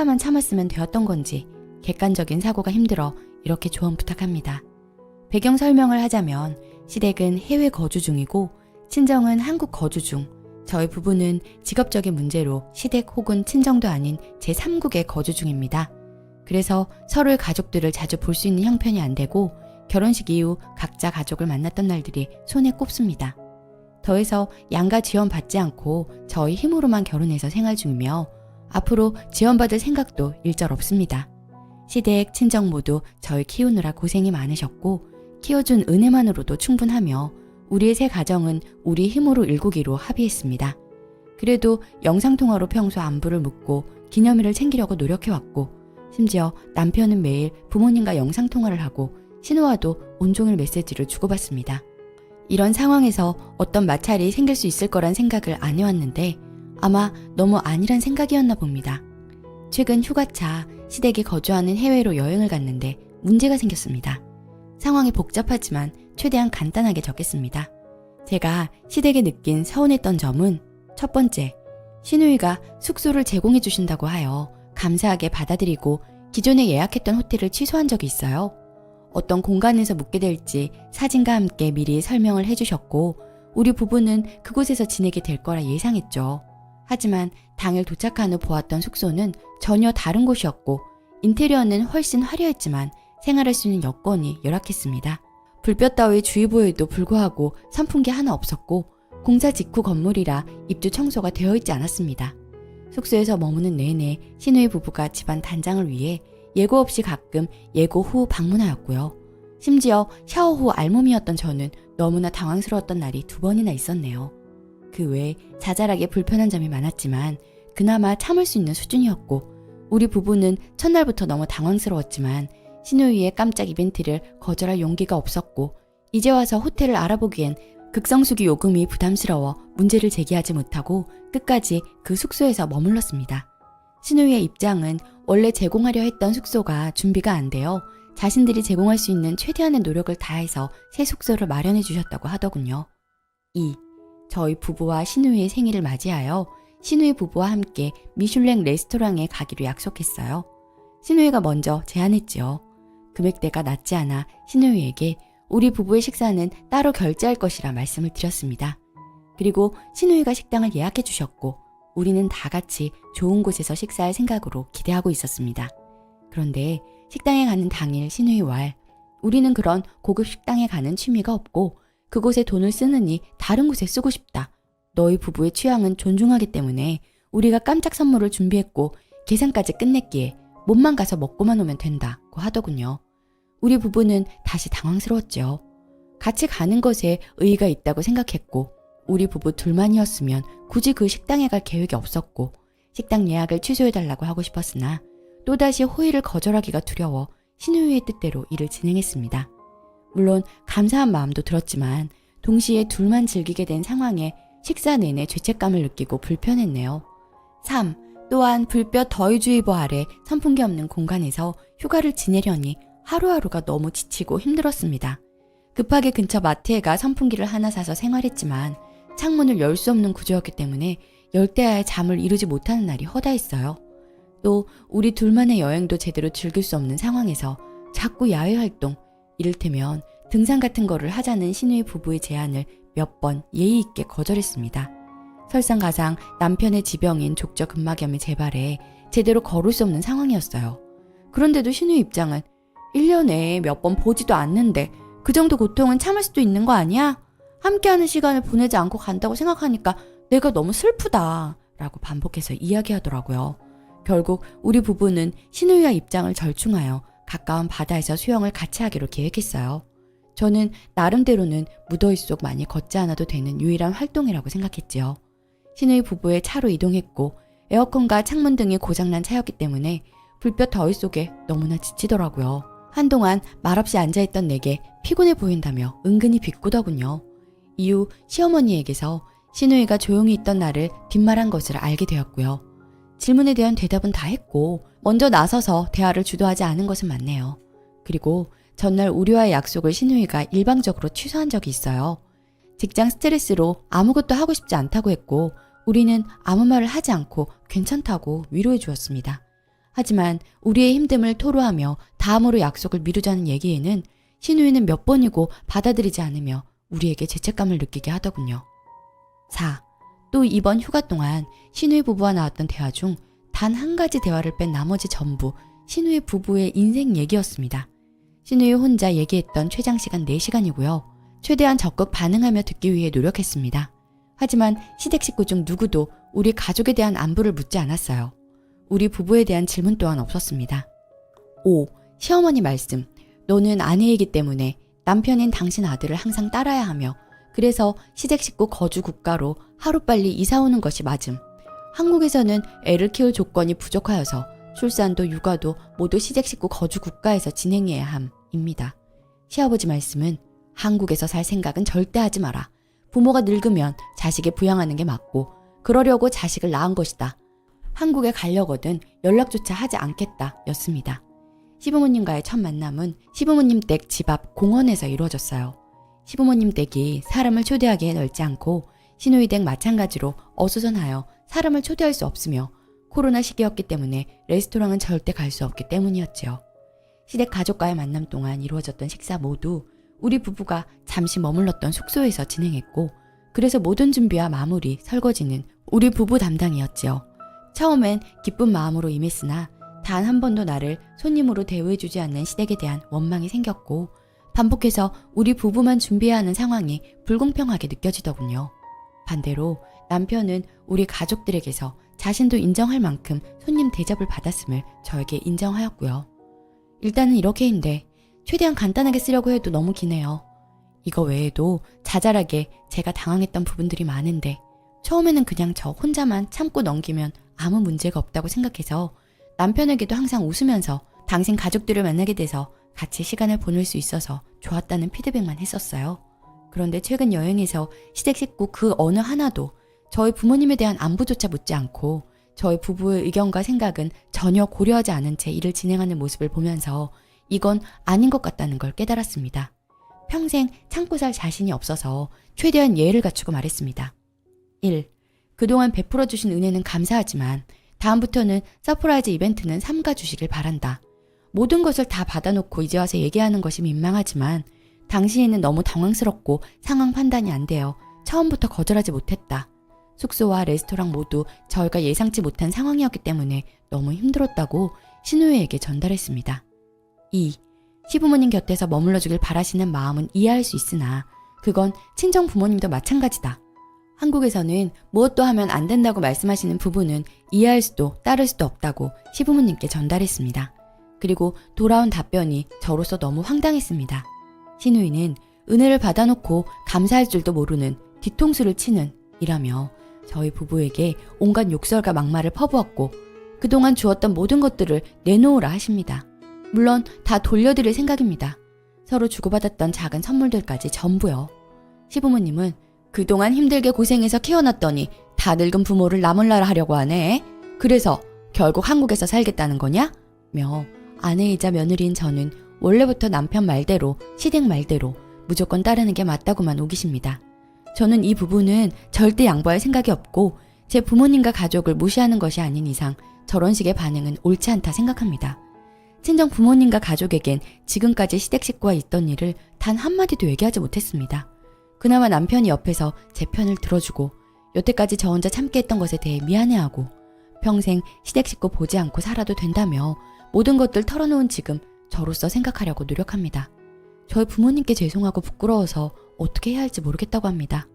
하나만 참았으면 되었던 건지 객관적인 사고가 힘들어 이렇게 조언 부탁합니다. 배경 설명을 하자면 시댁은 해외 거주 중이고 친정은 한국 거주 중, 저희 부부는 직업적인 문제로 시댁 혹은 친정도 아닌 제3국에 거주 중입니다. 그래서 서로의 가족들을 자주 볼 수 있는 형편이 안 되고 결혼식 이후 각자 가족을 만났던 날들이 손에 꼽습니다. 더해서 양가 지원 받지 않고 저희 힘으로만 결혼해서 생활 중이며 앞으로 지원받을 생각도 일절 없습니다. 시댁, 친정 모두 저희 키우느라 고생이 많으셨고 키워준 은혜만으로도 충분하며 우리의 새 가정은 우리 힘으로 일구기로 합의했습니다. 그래도 영상통화로 평소 안부를 묻고 기념일을 챙기려고 노력해왔고 심지어 남편은 매일 부모님과 영상통화를 하고 신우와도 온종일 메시지를 주고받습니다. 이런 상황에서 어떤 마찰이 생길 수 있을 거란 생각을 안 해왔는데 아마 너무 아니란 생각이었나 봅니다. 최근 휴가차 시댁이 거주하는 해외로 여행을 갔는데 문제가 생겼습니다. 상황이 복잡하지만 최대한 간단하게 적겠습니다. 제가 시댁에 느낀 서운했던 점은 첫 번째, 시누이가 숙소를 제공해 주신다고 하여 감사하게 받아들이고 기존에 예약했던 호텔을 취소한 적이 있어요. 어떤 공간에서 묵게 될지 사진과 함께 미리 설명을 해주셨고 우리 부부는 그곳에서 지내게 될 거라 예상했죠. 하지만 당일 도착한 후 보았던 숙소는 전혀 다른 곳이었고 인테리어는 훨씬 화려했지만 생활할 수 있는 여건이 열악했습니다. 불볕 더위 주의보에도 불구하고 선풍기 하나 없었고 공사 직후 건물이라 입주 청소가 되어 있지 않았습니다. 숙소에서 머무는 내내 시누이 부부가 집안 단장을 위해 예고 없이 가끔 예고 후 방문하였고요. 심지어 샤워 후 알몸이었던 저는 너무나 당황스러웠던 날이 2번이나 있었네요. 그 외에 자잘하게 불편한 점이 많았지만 그나마 참을 수 있는 수준이었고 우리 부부는 첫날부터 너무 당황스러웠지만 시누이의 깜짝 이벤트를 거절할 용기가 없었고 이제 와서 호텔을 알아보기엔 극성수기 요금이 부담스러워 문제를 제기하지 못하고 끝까지 그 숙소에서 머물렀습니다. 시누이의 입장은 원래 제공하려 했던 숙소가 준비가 안 되어 자신들이 제공할 수 있는 최대한의 노력을 다해서 새 숙소를 마련해 주셨다고 하더군요. 2. 저희 부부와 시누이의 생일을 맞이하여 시누이 부부와 함께 미슐랭 레스토랑에 가기로 약속했어요. 시누이가 먼저 제안했지요. 금액대가 낮지 않아 시누이에게 우리 부부의 식사는 따로 결제할 것이라 말씀을 드렸습니다. 그리고 시누이가 식당을 예약해 주셨고 우리는 다 같이 좋은 곳에서 식사할 생각으로 기대하고 있었습니다. 그런데 식당에 가는 당일 시누이 왈, 우리는 그런 고급 식당에 가는 취미가 없고 그곳에 돈을 쓰느니 다른 곳에 쓰고 싶다. 너희 부부의 취향은 존중하기 때문에 우리가 깜짝 선물을 준비했고 계산까지 끝냈기에 몸만 가서 먹고만 오면 된다고 하더군요. 우리 부부는 다시 당황스러웠죠. 같이 가는 것에 의의가 있다고 생각했고 우리 부부 둘만이었으면 굳이 그 식당에 갈 계획이 없었고 식당 예약을 취소해달라고 하고 싶었으나 또다시 호의를 거절하기가 두려워 시누이의 뜻대로 일을 진행했습니다. 물론 감사한 마음도 들었지만 동시에 둘만 즐기게 된 상황에 식사 내내 죄책감을 느끼고 불편했네요. 3. 또한 불볕 더위주의보 아래 선풍기 없는 공간에서 휴가를 지내려니 하루하루가 너무 지치고 힘들었습니다. 급하게 근처 마트에 가 선풍기를 하나 사서 생활했지만 창문을 열 수 없는 구조였기 때문에 열대야에 잠을 이루지 못하는 날이 허다했어요. 또 우리 둘만의 여행도 제대로 즐길 수 없는 상황에서 자꾸 야외 활동, 이를테면 등산 같은 거를 하자는 시누이 부부의 제안을 몇 번 예의 있게 거절했습니다. 설상가상 남편의 지병인 족저근막염이 재발해 제대로 걸을 수 없는 상황이었어요. 그런데도 시누이 입장은 1년에 몇 번 보지도 않는데 그 정도 고통은 참을 수도 있는 거 아니야? 함께하는 시간을 보내지 않고 간다고 생각하니까 내가 너무 슬프다 라고 반복해서 이야기하더라고요. 결국 우리 부부는 시누이와 입장을 절충하여 가까운 바다에서 수영을 같이 하기로 계획했어요. 저는 나름대로는 무더위 속 많이 걷지 않아도 되는 유일한 활동이라고 생각했지요. 시누이 부부의 차로 이동했고 에어컨과 창문 등이 고장난 차였기 때문에 불볕 더위 속에 너무나 지치더라고요. 한동안 말없이 앉아있던 내게 피곤해 보인다며 은근히 비꼬더군요. 이후 시어머니에게서 시누이가 조용히 있던 날을 빈말한 것을 알게 되었고요. 질문에 대한 대답은 다 했고 먼저 나서서 대화를 주도하지 않은 것은 맞네요. 그리고 전날 우리와의 약속을 시누이가 일방적으로 취소한 적이 있어요. 직장 스트레스로 아무것도 하고 싶지 않다고 했고 우리는 아무 말을 하지 않고 괜찮다고 위로해 주었습니다. 하지만 우리의 힘듦을 토로하며 다음으로 약속을 미루자는 얘기에는 신우이는 몇 번이고 받아들이지 않으며 우리에게 죄책감을 느끼게 하더군요. 4. 또 이번 휴가 동안 신우이 부부와 나왔던 대화 중 단 한 가지 대화를 뺀 나머지 전부 신우이 부부의 인생 얘기였습니다. 신우이 혼자 얘기했던 최장 시간 4시간이고요. 최대한 적극 반응하며 듣기 위해 노력했습니다. 하지만 시댁 식구 중 누구도 우리 가족에 대한 안부를 묻지 않았어요. 우리 부부에 대한 질문 또한 없었습니다. 5. 시어머니 말씀. 너는 아내이기 때문에 남편인 당신 아들을 항상 따라야 하며 그래서 시댁 식구 거주 국가로 하루빨리 이사 오는 것이 맞음. 한국에서는 애를 키울 조건이 부족하여서 출산도 육아도 모두 시댁 식구 거주 국가에서 진행해야 함입니다. 시아버지 말씀은 한국에서 살 생각은 절대 하지 마라. 부모가 늙으면 자식을 부양하는 게 맞고 그러려고 자식을 낳은 것이다. 한국에 가려거든 연락조차 하지 않겠다 였습니다. 시부모님과의 첫 만남은 시부모님 댁 집 앞 공원에서 이루어졌어요. 시부모님 댁이 사람을 초대하기에 넓지 않고 시누이 댁 마찬가지로 어수선하여 사람을 초대할 수 없으며 코로나 시기였기 때문에 레스토랑은 절대 갈 수 없기 때문이었지요. 시댁 가족과의 만남 동안 이루어졌던 식사 모두 우리 부부가 잠시 머물렀던 숙소에서 진행했고 그래서 모든 준비와 마무리, 설거지는 우리 부부 담당이었지요. 처음엔 기쁜 마음으로 임했으나 단 한 번도 나를 손님으로 대우해주지 않는 시댁에 대한 원망이 생겼고 반복해서 우리 부부만 준비해야 하는 상황이 불공평하게 느껴지더군요. 반대로 남편은 우리 가족들에게서 자신도 인정할 만큼 손님 대접을 받았음을 저에게 인정하였고요. 일단은 이렇게인데 최대한 간단하게 쓰려고 해도 너무 기네요. 이거 외에도 자잘하게 제가 당황했던 부분들이 많은데 처음에는 그냥 저 혼자만 참고 넘기면 아무 문제가 없다고 생각해서 남편에게도 항상 웃으면서 당신 가족들을 만나게 돼서 같이 시간을 보낼 수 있어서 좋았다는 피드백만 했었어요. 그런데 최근 여행에서 시댁 식구 그 어느 하나도 저희 부모님에 대한 안부조차 묻지 않고 저희 부부의 의견과 생각은 전혀 고려하지 않은 채 일을 진행하는 모습을 보면서 이건 아닌 것 같다는 걸 깨달았습니다. 평생 참고 살 자신이 없어서 최대한 예의를 갖추고 말했습니다. 1. 그동안 베풀어 주신 은혜는 감사하지만 다음부터는 서프라이즈 이벤트는 삼가 주시길 바란다. 모든 것을 다 받아놓고 이제 와서 얘기하는 것이 민망하지만 당신은 너무 당황스럽고 상황 판단이 안 되어 처음부터 거절하지 못했다. 숙소와 레스토랑 모두 저희가 예상치 못한 상황이었기 때문에 너무 힘들었다고 신우이에게 전달했습니다. 2. 시부모님 곁에서 머물러주길 바라시는 마음은 이해할 수 있으나 그건 친정 부모님도 마찬가지다. 한국에서는 무엇도 하면 안 된다고 말씀하시는 부부는 이해할 수도 따를 수도 없다고 시부모님께 전달했습니다. 그리고 돌아온 답변이 저로서 너무 황당했습니다. 신우이는 은혜를 받아놓고 감사할 줄도 모르는 뒤통수를 치는 이라며 저희 부부에게 온갖 욕설과 막말을 퍼부었고 그동안 주었던 모든 것들을 내놓으라 하십니다. 물론 다 돌려드릴 생각입니다. 서로 주고받았던 작은 선물들까지 전부요. 시부모님은 그동안 힘들게 고생해서 키워놨더니 다 늙은 부모를 나몰라라 하려고 하네. 그래서 결국 한국에서 살겠다는 거냐? 며 아내이자 며느리인 저는 원래부터 남편 말대로 시댁 말대로 무조건 따르는 게 맞다고만 우기십니다. 저는 이 부분은 절대 양보할 생각이 없고 제 부모님과 가족을 무시하는 것이 아닌 이상 저런 식의 반응은 옳지 않다 생각합니다. 친정 부모님과 가족에겐 지금까지 시댁 식구와 있던 일을 단 한마디도 얘기하지 못했습니다. 그나마 남편이 옆에서 제 편을 들어주고 여태까지 저 혼자 참게 했던 것에 대해 미안해하고 평생 시댁 식구 보지 않고 살아도 된다며 모든 것들 털어놓은 지금 저로서 생각하려고 노력합니다. 저희 부모님께 죄송하고 부끄러워서 어떻게 해야 할지 모르겠다고 합니다.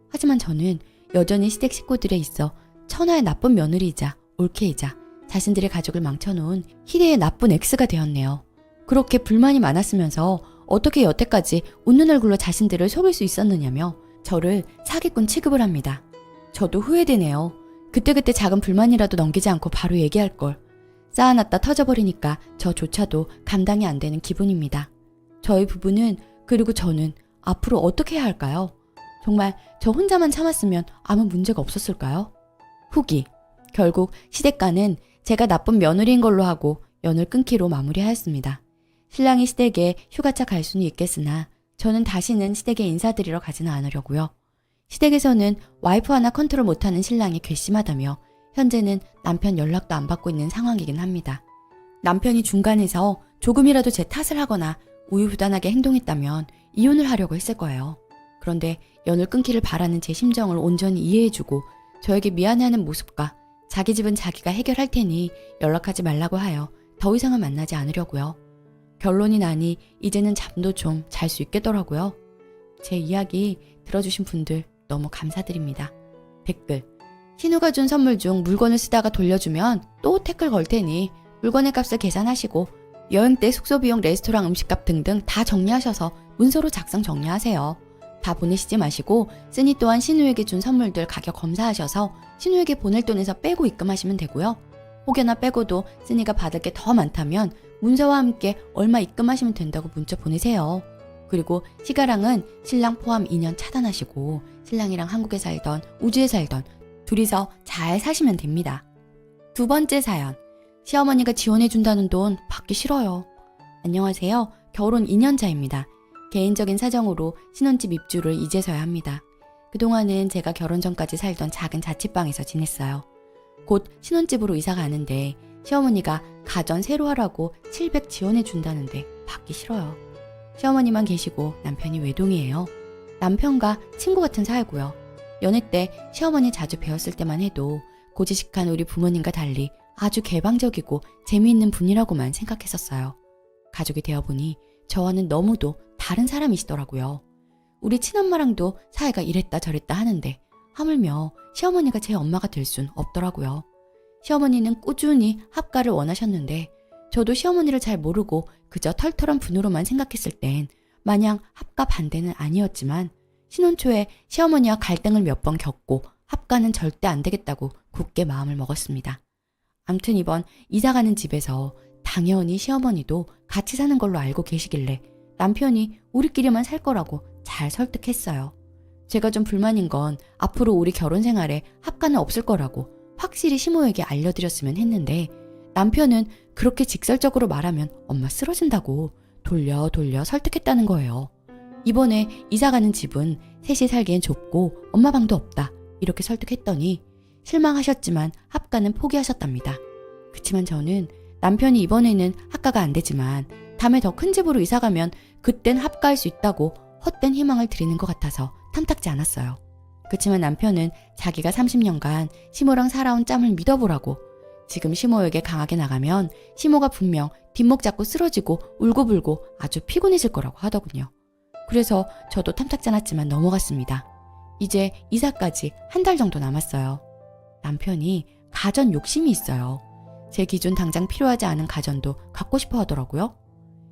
하지만 저는 여전히 시댁 식구들에 있어 천하의 나쁜 며느리이자 올케이자 자신들의 가족을 망쳐놓은 희대의 나쁜 X가 되었네요. 그렇게 불만이 많았으면서 어떻게 여태까지 웃는 얼굴로 자신들을 속일 수 있었느냐며 저를 사기꾼 취급을 합니다. 저도 후회되네요. 그때그때 작은 불만이라도 넘기지 않고 바로 얘기할 걸. 쌓아놨다 터져버리니까 저조차도 감당이 안 되는 기분입니다. 저희 부부는 그리고 저는 앞으로 어떻게 해야 할까요? 정말 저 혼자만 참았으면 아무 문제가 없었을까요? 후기. 결국 시댁과는 제가 나쁜 며느리인 걸로 하고 연을 끊기로 마무리하였습니다. 신랑이 시댁에 휴가차 갈 수는 있겠으나 저는 다시는 시댁에 인사드리러 가지는 않으려고요. 시댁에서는 와이프 하나 컨트롤 못하는 신랑이 괘씸하다며 현재는 남편 연락도 안 받고 있는 상황이긴 합니다. 남편이 중간에서 조금이라도 제 탓을 하거나 우유부단하게 행동했다면 이혼을 하려고 했을 거예요. 그런데 연을 끊기를 바라는 제 심정을 온전히 이해해주고 저에게 미안해하는 모습과 자기 집은 자기가 해결할 테니 연락하지 말라고 하여 더 이상은 만나지 않으려고요. 결론이 나니 이제는 잠도 좀 잘 수 있겠더라고요. 제 이야기 들어주신 분들 너무 감사드립니다. 댓글: 신우가 준 선물 중 물건을 쓰다가 돌려주면 또 태클 걸 테니 물건의 값을 계산하시고 여행 때 숙소 비용, 레스토랑 음식값 등등 다 정리하셔서 문서로 작성 정리하세요. 다 보내시지 마시고 쓰니 또한 신우에게 준 선물들 가격 검사하셔서 신우에게 보낼 돈에서 빼고 입금하시면 되고요. 혹여나 빼고도 쓰니가 받을 게 더 많다면 문서와 함께 얼마 입금하시면 된다고 문자 보내세요. 그리고 시가랑은 신랑 포함 2년 차단하시고 신랑이랑 한국에 살던 우주에 살던 둘이서 잘 사시면 됩니다. 두 번째 사연. 시어머니가 지원해준다는 돈 받기 싫어요. 안녕하세요. 결혼 2년 차입니다. 개인적인 사정으로 신혼집 입주를 이제서야 합니다. 그동안은 제가 결혼 전까지 살던 작은 자취방에서 지냈어요. 곧 신혼집으로 이사 가는데 시어머니가 가전 새로 하라고 700 지원해 준다는데 받기 싫어요. 시어머니만 계시고 남편이 외동이에요. 남편과 친구 같은 사이고요. 연애 때 시어머니 자주 뵈었을 때만 해도 고지식한 우리 부모님과 달리 아주 개방적이고 재미있는 분이라고만 생각했었어요. 가족이 되어보니 저와는 너무도 다른 사람이시더라고요. 우리 친엄마랑도 사이가 이랬다 저랬다 하는데 하물며 시어머니가 제 엄마가 될 순 없더라고요. 시어머니는 꾸준히 합가를 원하셨는데 저도 시어머니를 잘 모르고 그저 털털한 분으로만 생각했을 땐 마냥 합가 반대는 아니었지만 신혼 초에 시어머니와 갈등을 몇 번 겪고 합가는 절대 안 되겠다고 굳게 마음을 먹었습니다. 암튼 이번 이사가는 집에서 당연히 시어머니도 같이 사는 걸로 알고 계시길래 남편이 우리끼리만 살 거라고 잘 설득했어요. 제가 좀 불만인 건 앞으로 우리 결혼 생활에 합가는 없을 거라고 확실히 시모에게 알려드렸으면 했는데 남편은 그렇게 직설적으로 말하면 엄마 쓰러진다고 돌려 설득했다는 거예요. 이번에 이사가는 집은 셋이 살기엔 좁고 엄마 방도 없다 이렇게 설득했더니 실망하셨지만 합가는 포기하셨답니다. 그치만 저는 남편이 이번에는 합가가 안 되지만 다음에 더 큰 집으로 이사가면 그땐 합가할 수 있다고 헛된 희망을 드리는 것 같아서 탐탁지 않았어요. 그치만 남편은 자기가 30년간 시모랑 살아온 짬을 믿어보라고 지금 시모에게 강하게 나가면 시모가 분명 뒷목 잡고 쓰러지고 울고불고 아주 피곤해질 거라고 하더군요. 그래서 저도 탐탁지 않았지만 넘어갔습니다. 이제 이사까지 한 달 정도 남았어요. 남편이 가전 욕심이 있어요. 제 기준 당장 필요하지 않은 가전도 갖고 싶어 하더라고요.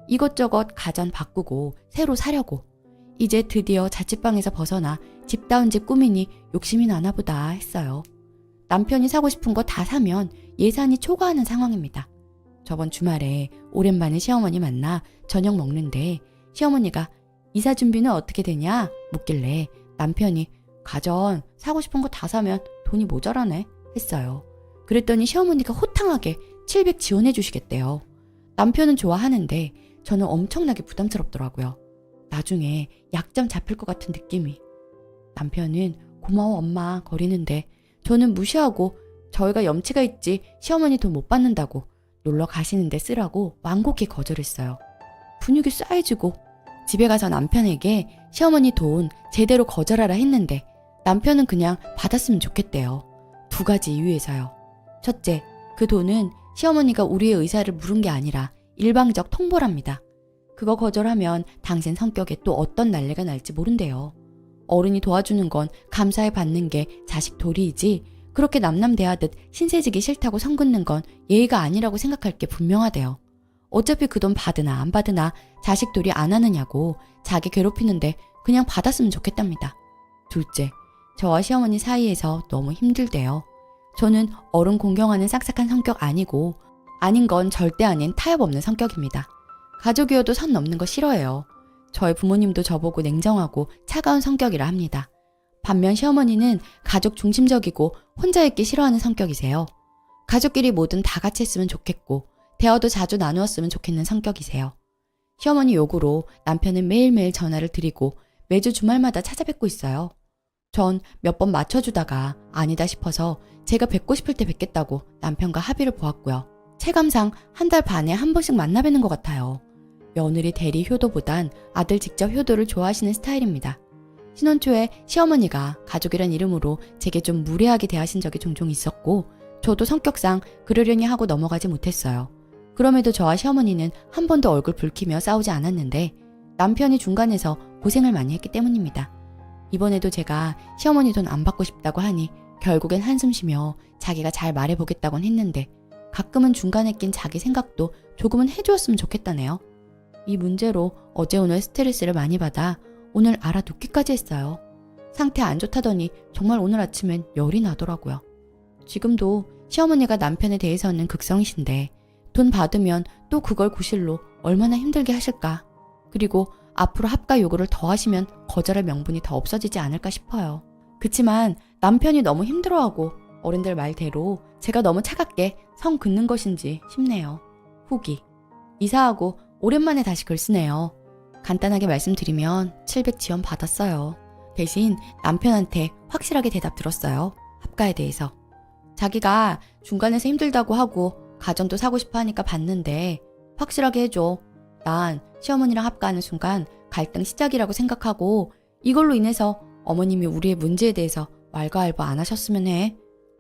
이것저것 가전 바꾸고 새로 사려고. 이제 드디어 자취방에서 벗어나 집다운 집 꾸미니 욕심이 나나 보다 했어요. 남편이 사고 싶은 거 다 사면 예산이 초과하는 상황입니다. 저번 주말에 오랜만에 시어머니 만나 저녁 먹는데 시어머니가 이사 준비는 어떻게 되냐 묻길래 남편이 가전 사고 싶은 거 다 사면 돈이 모자라네 했어요. 그랬더니 시어머니가 호탕하게 700 지원해 주시겠대요. 남편은 좋아하는데 저는 엄청나게 부담스럽더라고요. 나중에 약점 잡힐 것 같은 느낌이. 남편은 고마워 엄마 거리는데 저는 무시하고 저희가 염치가 있지 시어머니 돈 못 받는다고 놀러 가시는데 쓰라고 완곡히 거절했어요. 분위기 싸해지고 집에 가서 남편에게 시어머니 돈 제대로 거절하라 했는데 남편은 그냥 받았으면 좋겠대요. 두 가지 이유에서요. 첫째, 그 돈은 시어머니가 우리의 의사를 물은 게 아니라 일방적 통보랍니다. 그거 거절하면 당신 성격에 또 어떤 난리가 날지 모른대요. 어른이 도와주는 건 감사해 받는 게 자식 도리이지 그렇게 남남대하듯 신세지기 싫다고 선 긋는 건 예의가 아니라고 생각할 게 분명하대요. 어차피 그 돈 받으나 안 받으나 자식 도리 안 하느냐고 자기 괴롭히는데 그냥 받았으면 좋겠답니다. 둘째, 저와 시어머니 사이에서 너무 힘들대요. 저는 어른 공경하는 싹싹한 성격 아니고 아닌 건 절대 아닌 타협 없는 성격입니다. 가족이어도 선 넘는 거 싫어해요. 저희 부모님도 저보고 냉정하고 차가운 성격이라 합니다. 반면 시어머니는 가족 중심적이고 혼자 있기 싫어하는 성격이세요. 가족끼리 뭐든 다 같이 했으면 좋겠고 대화도 자주 나누었으면 좋겠는 성격이세요. 시어머니 요구로 남편은 매일매일 전화를 드리고 매주 주말마다 찾아뵙고 있어요. 전 몇 번 맞춰주다가 아니다 싶어서 제가 뵙고 싶을 때 뵙겠다고 남편과 합의를 보았고요. 체감상 한 달 반에 한 번씩 만나 뵙는 것 같아요. 며느리 대리 효도보단 아들 직접 효도를 좋아하시는 스타일입니다. 신혼 초에 시어머니가 가족이란 이름으로 제게 좀 무례하게 대하신 적이 종종 있었고 저도 성격상 그러려니 하고 넘어가지 못했어요. 그럼에도 저와 시어머니는 한 번도 얼굴 붉히며 싸우지 않았는데 남편이 중간에서 고생을 많이 했기 때문입니다. 이번에도 제가 시어머니 돈 안 받고 싶다고 하니 결국엔 한숨 쉬며 자기가 잘 말해보겠다곤 했는데 가끔은 중간에 낀 자기 생각도 조금은 해주었으면 좋겠다네요. 이 문제로 어제 오늘 스트레스를 많이 받아 오늘 알아눕기까지 했어요. 상태 안 좋다더니 정말 오늘 아침엔 열이 나더라고요. 지금도 시어머니가 남편에 대해서는 극성이신데 돈 받으면 또 그걸 구실로 얼마나 힘들게 하실까. 그리고 앞으로 합가 요구를 더 하시면 거절할 명분이 더 없어지지 않을까 싶어요. 그치만 남편이 너무 힘들어하고 어른들 말대로 제가 너무 차갑게 성 긋는 것인지 싶네요. 후기. 이사하고 오랜만에 다시 글 쓰네요. 간단하게 말씀드리면 700 지원 받았어요. 대신 남편한테 확실하게 대답 들었어요. 합가에 대해서. 자기가 중간에서 힘들다고 하고 가전도 사고 싶어 하니까 받는데 확실하게 해줘. 난 시어머니랑 합가하는 순간 갈등 시작이라고 생각하고 이걸로 인해서 어머님이 우리의 문제에 대해서 왈가왈부 안 하셨으면 해.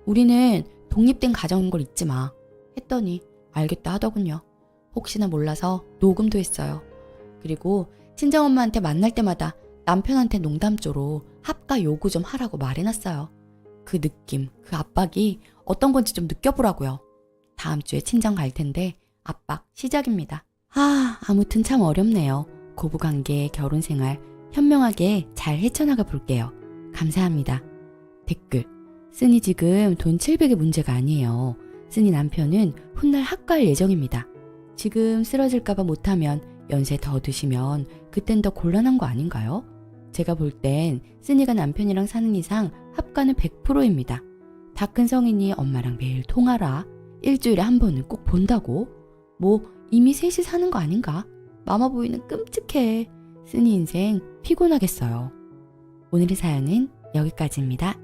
우리는 독립된 가정인 걸 잊지 마. 했더니 알겠다 하더군요. 혹시나 몰라서 녹음도 했어요. 그리고 친정엄마한테 만날 때마다 남편한테 농담조로 합가 요구 좀 하라고 말해놨어요. 그 느낌, 그 압박이 어떤 건지 좀 느껴보라고요. 다음 주에 친정 갈 텐데 압박 시작입니다. 아무튼 참 어렵네요. 고부관계, 결혼생활 현명하게 잘 헤쳐나가 볼게요. 감사합니다. 댓글. 쓰니 지금 돈 700의 문제가 아니에요. 쓰니 남편은 훗날 합가할 예정입니다. 지금 쓰러질까봐 못하면 연세 더 드시면 그땐 더 곤란한 거 아닌가요? 제가 볼 땐 쓰니가 남편이랑 사는 이상 합가는 100%입니다. 다 큰 성인이 엄마랑 매일 통화라. 일주일에 한 번은 꼭 본다고? 뭐 이미 셋이 사는 거 아닌가? 마마보이는 끔찍해. 쓰니 인생 피곤하겠어요. 오늘의 사연은 여기까지입니다.